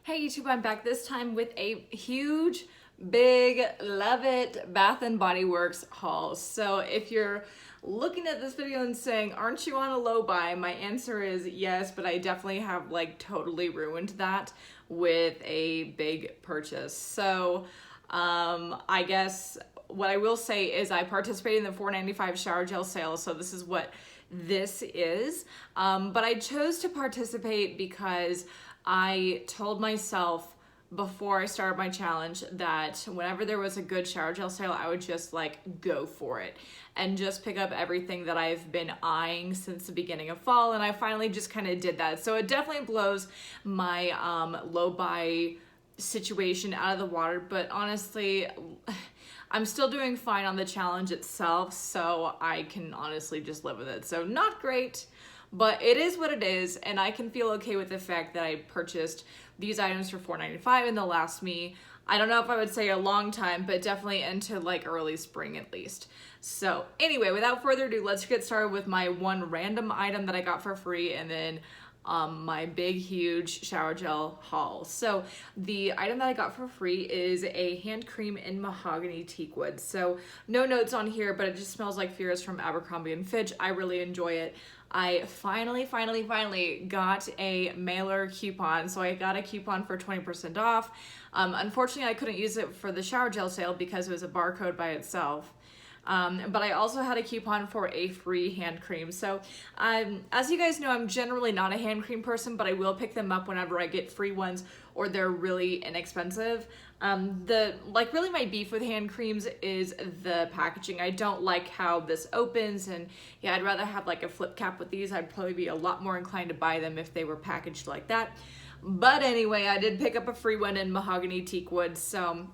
Hey YouTube, I'm back this time with a huge, big, love it Bath and Body Works haul. So if you're looking at this video and saying, aren't you on a low buy? My answer is yes, but I definitely have like totally ruined that with a big purchase. So I guess what I will say is I participated in the $4.95 shower gel sale. So this is what this is. But I chose to participate because I told myself before I started my challenge that whenever there was a good shower gel sale, I would just like go for it and just pick up everything that I've been eyeing since the beginning of fall. And I finally just kind of did that. So it definitely blows my low buy situation out of the water, but honestly, I'm still doing fine on the challenge itself, so I can honestly just live with it. So not great, but it is what it is, and I can feel okay with the fact that I purchased these items for $4.95 and they'll last me, I don't know if I would say a long time, but definitely into like early spring at least. So anyway, without further ado, let's get started with my one random item that I got for free and then my big huge shower gel haul. So the item that I got for free is a hand cream in mahogany teak wood. So no notes on here, but it just smells like Fierce from Abercrombie and Fitch. I really enjoy it. I finally got a mailer coupon. So I got a coupon for 20% off. Unfortunately, I couldn't use it for the shower gel sale because it was a barcode by itself. But I also had a coupon for a free hand cream. So as you guys know, I'm generally not a hand cream person, but I will pick them up whenever I get free ones or they're really inexpensive. Really my beef with hand creams is the packaging. I don't like how this opens, and yeah, I'd rather have like a flip cap with these. I'd probably be a lot more inclined to buy them if they were packaged like that. But anyway, I did pick up a free one in mahogany teak wood. So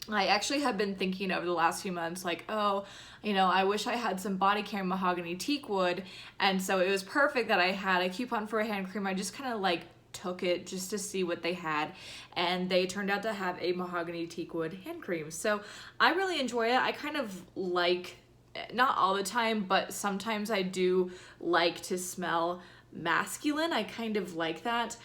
I actually have been thinking over the last few months, like, oh, I wish I had some body care mahogany teak wood. And so it was perfect that I had a coupon for a hand cream. I just kind of like took it just to see what they had. And they turned out to have a mahogany teak wood hand cream. So I really enjoy it. I kind of like, not all the time, but sometimes I do like to smell masculine. I kind of like that.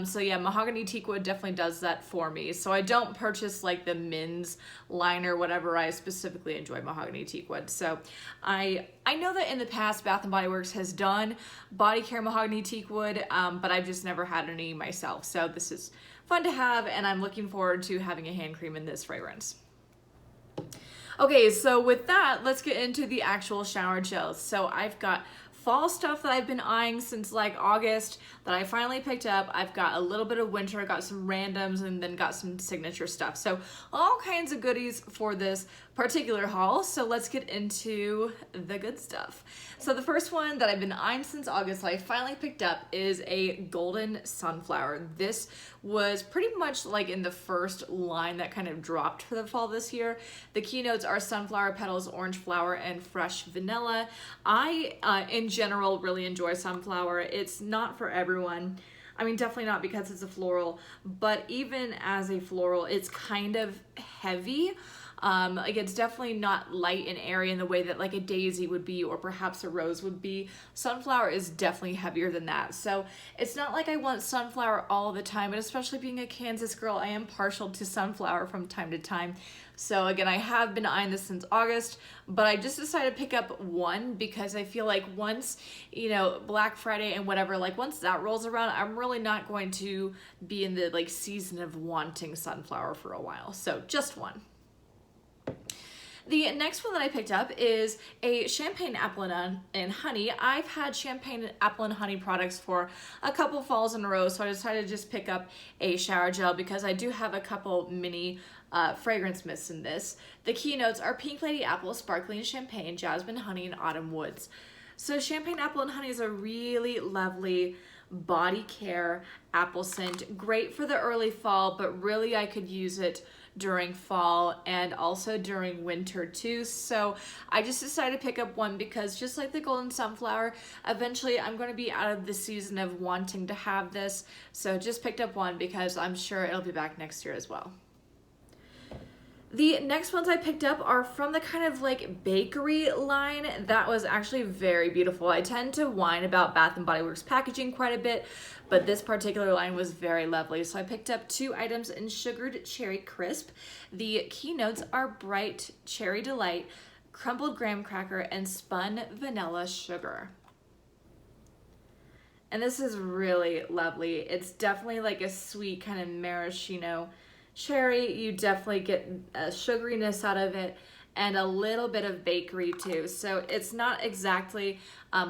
So yeah, mahogany teak wood definitely does that for me. So I don't purchase like the men's line or whatever. I specifically enjoy mahogany teak wood. So I know that in the past Bath and Body Works has done body care mahogany teak wood, but I've just never had any myself. So this is fun to have, and I'm looking forward to having a hand cream in this fragrance. Okay, so with that, let's get into the actual shower gels. So I've got fall stuff that I've been eyeing since like August that I finally picked up. I've got a little bit of winter, got some randoms, and then got some signature stuff. So all kinds of goodies for this particular haul. So let's get into the good stuff. So the first one that I've been eyeing since August that I finally picked up is a golden sunflower. This was pretty much like in the first line that kind of dropped for the fall this year. The keynotes are sunflower petals, orange flower, and fresh vanilla. I, in general, really enjoy sunflower. It's not for everyone. I mean, definitely not because it's a floral, but even as a floral, it's kind of heavy. Like it's definitely not light and airy in the way that like a daisy would be, or perhaps a rose would be. Sunflower is definitely heavier than that. So it's not like I want sunflower all the time, and especially being a Kansas girl, I am partial to sunflower from time to time. So again, I have been eyeing this since August, but I just decided to pick up one because I feel like once, Black Friday and whatever, like once that rolls around, I'm really not going to be in the like season of wanting sunflower for a while. So just one. The next one that I picked up is a champagne apple and honey. I've had champagne apple and honey products for a couple falls in a row, so I decided to just pick up a shower gel because I do have a couple mini fragrance mists in this. The keynotes are Pink Lady Apple, Sparkling Champagne, Jasmine Honey, and Autumn Woods. So champagne apple and honey is a really lovely body care apple scent. Great for the early fall, but really I could use it during fall and also during winter too. So I just decided to pick up one because just like the golden sunflower, eventually I'm going to be out of the season of wanting to have this. So just picked up one because I'm sure it'll be back next year as well. The next ones I picked up are from the kind of like bakery line. That was actually very beautiful. I tend to whine about Bath & Body Works packaging quite a bit, but this particular line was very lovely. So I picked up 2 items in Sugared Cherry Crisp. The keynotes are Bright Cherry Delight, Crumbled Graham Cracker, and Spun Vanilla Sugar. And this is really lovely. It's definitely like a sweet kind of maraschino cherry. You definitely get a sugariness out of it and a little bit of bakery too. So it's not exactly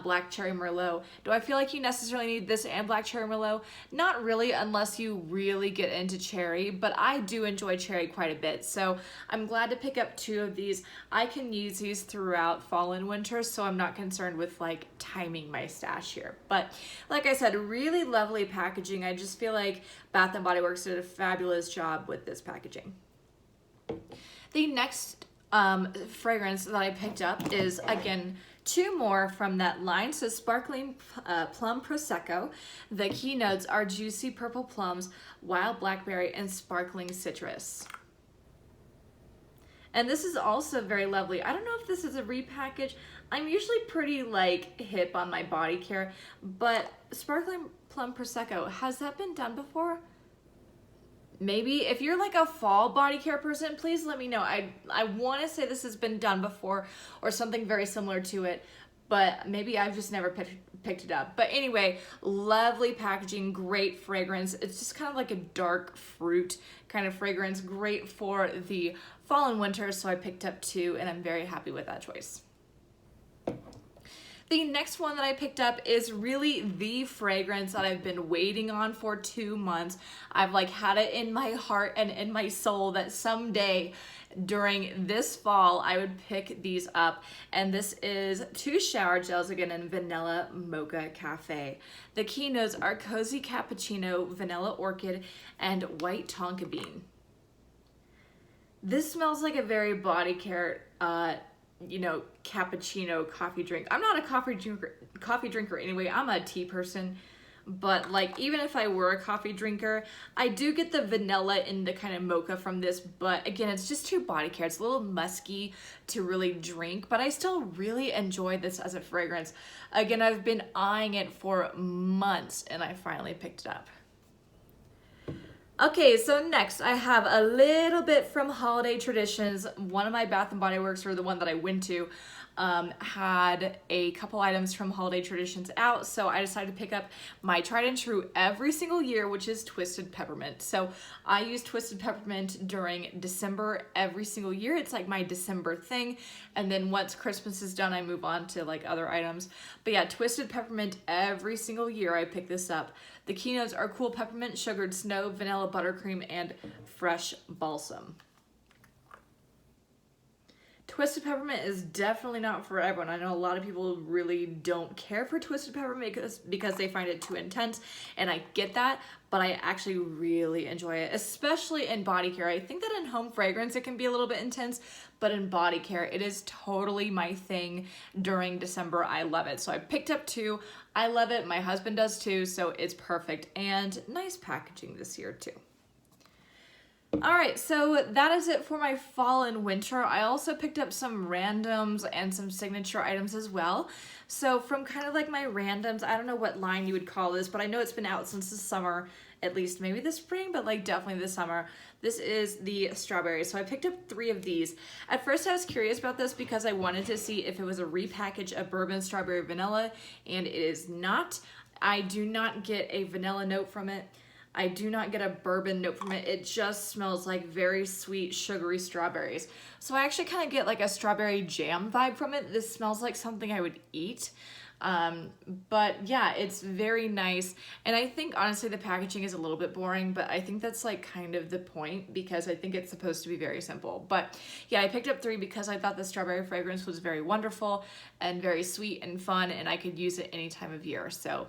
black cherry Merlot. Do I feel like you necessarily need this and black cherry Merlot? Not really, unless you really get into cherry, but I do enjoy cherry quite a bit. So I'm glad to pick up 2 of these. I can use these throughout fall and winter, so I'm not concerned with like timing my stash here. But like I said, really lovely packaging. I just feel like Bath & Body Works did a fabulous job with this packaging. The next fragrance that I picked up is, again, 2 more from that line. So Sparkling Plum Prosecco. The keynotes are Juicy Purple Plums, Wild Blackberry, and Sparkling Citrus. And this is also very lovely. I don't know if this is a repackage. I'm usually pretty like hip on my body care, but Sparkling Plum Prosecco, has that been done before? Maybe. If you're like a fall body care person, please let me know. I want to say this has been done before or something very similar to it, but maybe I've just never picked it up. But anyway, lovely packaging, great fragrance. It's just kind of like a dark fruit kind of fragrance, great for the fall and winter, so I picked up 2 and I'm very happy with that choice. The next one that I picked up is really the fragrance that I've been waiting on for 2 months. I've like had it in my heart and in my soul that someday during this fall I would pick these up. And this is 2 shower gels, again in Vanilla Mocha Cafe. The keynotes are Cozy Cappuccino, Vanilla Orchid, and White Tonka Bean. This smells like a very body care cappuccino coffee drink. I'm not a coffee drinker anyway. I'm a tea person, but like even if I were a coffee drinker, I do get the vanilla in the kind of mocha from this, but again, it's just too body care. It's a little musky to really drink, but I still really enjoy this as a fragrance. Again, I've been eyeing it for months and I finally picked it up. Okay, so next I have a little bit from Holiday Traditions. One of my Bath & Body Works, or the one that I went to, had a couple items from Holiday Traditions out, so I decided to pick up my tried and true every single year, which is Twisted Peppermint. So I use Twisted Peppermint during December every single year. It's like my December thing, and then once Christmas is done, I move on to like other items. But yeah, Twisted Peppermint every single year I pick this up. The keynotes are Cool Peppermint, Sugared Snow, Vanilla Buttercream, and Fresh Balsam. Twisted Peppermint is definitely not for everyone. I know a lot of people really don't care for Twisted Peppermint because they find it too intense, and I get that, but I actually really enjoy it, especially in body care. I think that in home fragrance it can be a little bit intense, but in body care it is totally my thing during December. I love it. So I picked up 2. I love it. My husband does too, so it's perfect, and nice packaging this year too. All right, so that is it for my fall and winter. I also picked up some randoms and some signature items as well. So from kind of like my randoms, I don't know what line you would call this, but I know it's been out since the summer, at least maybe the spring, but like definitely the summer. This is the strawberry. So I picked up 3 of these. At first I was curious about this because I wanted to see if it was a repackage of bourbon strawberry vanilla, and it is not. I do not get a vanilla note from it. I do not get a bourbon note from it. It just smells like very sweet, sugary strawberries. So I actually kind of get like a strawberry jam vibe from it. This smells like something I would eat. But yeah, it's very nice. And I think honestly the packaging is a little bit boring, but I think that's like kind of the point because I think it's supposed to be very simple. But yeah, I picked up 3 because I thought the strawberry fragrance was very wonderful and very sweet and fun, and I could use it any time of year. So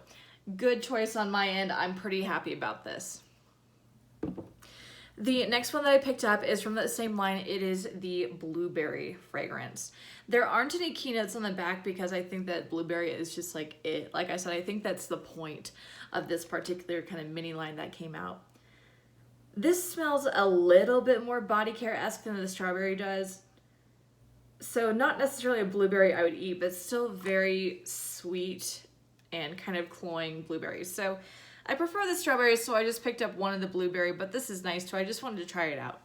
good choice on my end. I'm pretty happy about this. The next one that I picked up is from that same line. It is the blueberry fragrance. There aren't any keynotes on the back because I think that blueberry is just like it. Like I said, I think that's the point of this particular kind of mini line that came out. This smells a little bit more body care-esque than the strawberry does. So not necessarily a blueberry I would eat, but still very sweet and kind of cloying blueberries. So I prefer the strawberries, so I just picked up one of the blueberry, but this is nice too. I just wanted to try it out.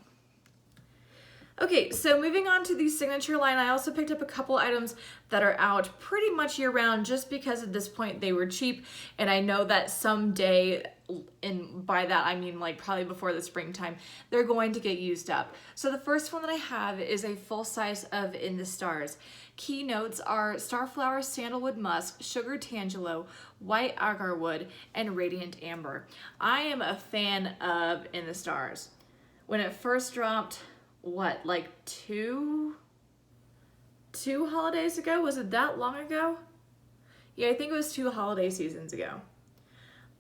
Okay, so moving on to the signature line, I also picked up a couple items that are out pretty much year round just because at this point they were cheap, and I know that someday, and by that I mean like probably before the springtime, they're going to get used up. So the first one that I have is a full size of In the Stars. Key notes are Starflower, Sandalwood Musk, Sugar Tangelo, White Agarwood, and Radiant Amber. I am a fan of In the Stars. When it first dropped, what, like two holidays ago? Was it that long ago? Yeah, I think it was 2 holiday seasons ago.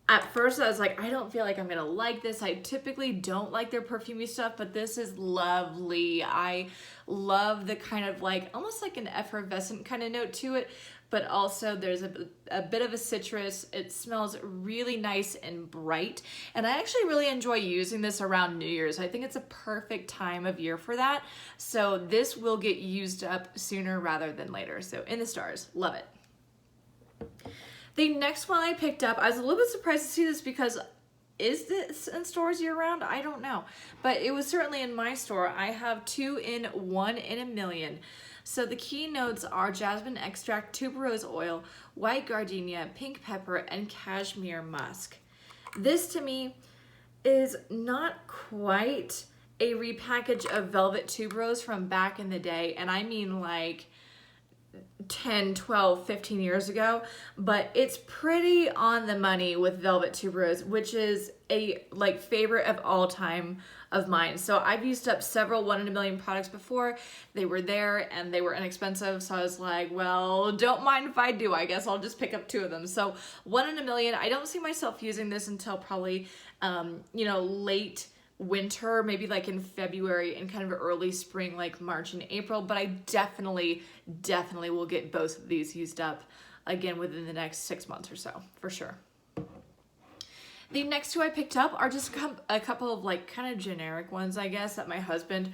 At first I was like, I don't feel like I'm gonna like this. I typically don't like their perfumey stuff, but this is lovely. I love the kind of like, almost like an effervescent kind of note to it, but also there's a bit of a citrus. It smells really nice and bright, and I actually really enjoy using this around New Year's. I think it's a perfect time of year for that, so this will get used up sooner rather than later. So In the Stars, love it. The next one I picked up, I was a little bit surprised to see this because is this in stores year round? I don't know, but it was certainly in my store. I have 2 in 1 in a million. So the key notes are jasmine extract, tuberose oil, white gardenia, pink pepper, and cashmere musk. This to me is not quite a repackage of velvet tuberose from back in the day, and I mean like 10, 12, 15 years ago, but it's pretty on the money with velvet tuberose, which is a like favorite of all time of mine. So I've used up several 1 in a million products before. They were there and they were inexpensive, so I was like, well, don't mind if I do. I guess I'll just pick up 2 of them. So 1 in a million. I don't see myself using this until probably late winter, maybe like in February, and kind of early spring like March and April, but I definitely will get both of these used up again within the next 6 months or so, for sure. The next 2 I picked up are just a couple of like kind of generic ones, I guess, that my husband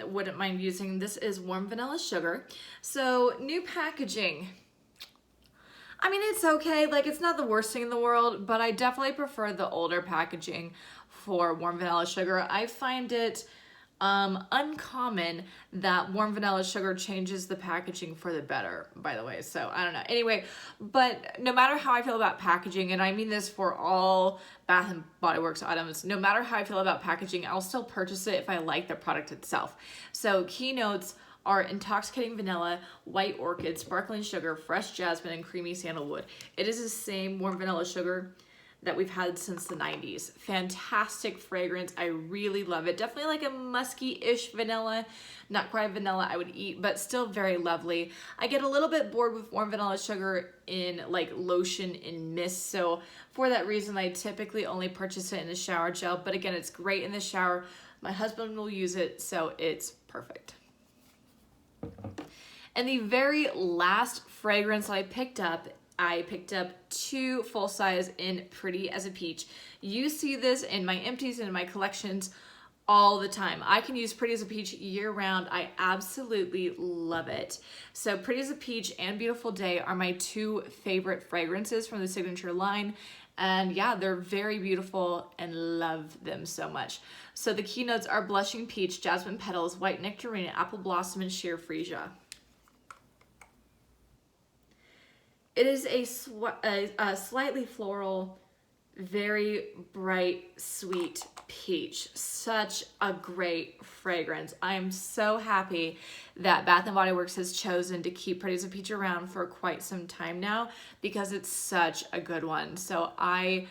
wouldn't mind using. This is Warm Vanilla Sugar. So new packaging. I mean, it's okay, like it's not the worst thing in the world, but I definitely prefer the older packaging for Warm Vanilla Sugar. I find it uncommon that Warm Vanilla Sugar changes the packaging for the better, by the way. So I don't know. Anyway, but no matter how I feel about packaging, and I mean this for all Bath and Body Works items, no matter how I feel about packaging, I'll still purchase it if I like the product itself. So key notes are intoxicating vanilla, white orchid, sparkling sugar, fresh jasmine, and creamy sandalwood. It is the same Warm Vanilla Sugar that we've had since the 90s. Fantastic fragrance. I really love it. Definitely like a musky-ish vanilla. Not quite a vanilla I would eat, but still very lovely. I get a little bit bored with Warm Vanilla Sugar in like lotion and mist, so for that reason I typically only purchase it in a shower gel, but again, it's great in the shower. My husband will use it, so it's perfect. And the very last fragrance I picked up 2 full size in Pretty as a Peach. You see this in my empties and in my collections all the time. I can use Pretty as a Peach year round. I absolutely love it. So Pretty as a Peach and Beautiful Day are my 2 favorite fragrances from the signature line. And yeah, they're very beautiful and love them so much. So the keynotes are Blushing Peach, Jasmine Petals, White Nectarine, Apple Blossom, and Sheer Freesia. It is a slightly floral, very bright, sweet peach. Such a great fragrance. I'm so happy that Bath & Body Works has chosen to keep Pretty as a Peach around for quite some time now because it's such a good one. So I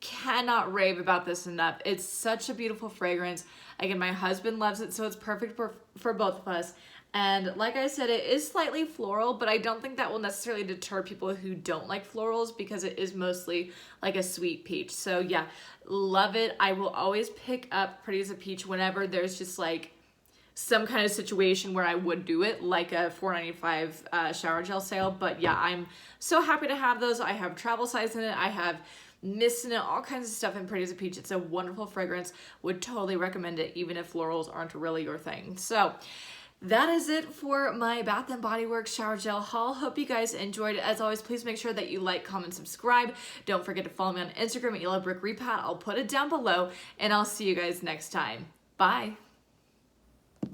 cannot rave about this enough. It's such a beautiful fragrance. Again, my husband loves it, so it's perfect for both of us. And like I said, it is slightly floral, but I don't think that will necessarily deter people who don't like florals because it is mostly like a sweet peach. So yeah, love it. I will always pick up Pretty as a Peach whenever there's just like some kind of situation where I would do it, like a $4.95 shower gel sale. But yeah, I'm so happy to have those. I have travel size in it. I have mist in it, all kinds of stuff in Pretty as a Peach. It's a wonderful fragrance. Would totally recommend it, even if florals aren't really your thing. So that is it for my Bath & Body Works shower gel haul. Hope you guys enjoyed it. As always, please make sure that you like, comment, subscribe. Don't forget to follow me on Instagram at Yellow Brick Repat. I'll put it down below, and I'll see you guys next time. Bye.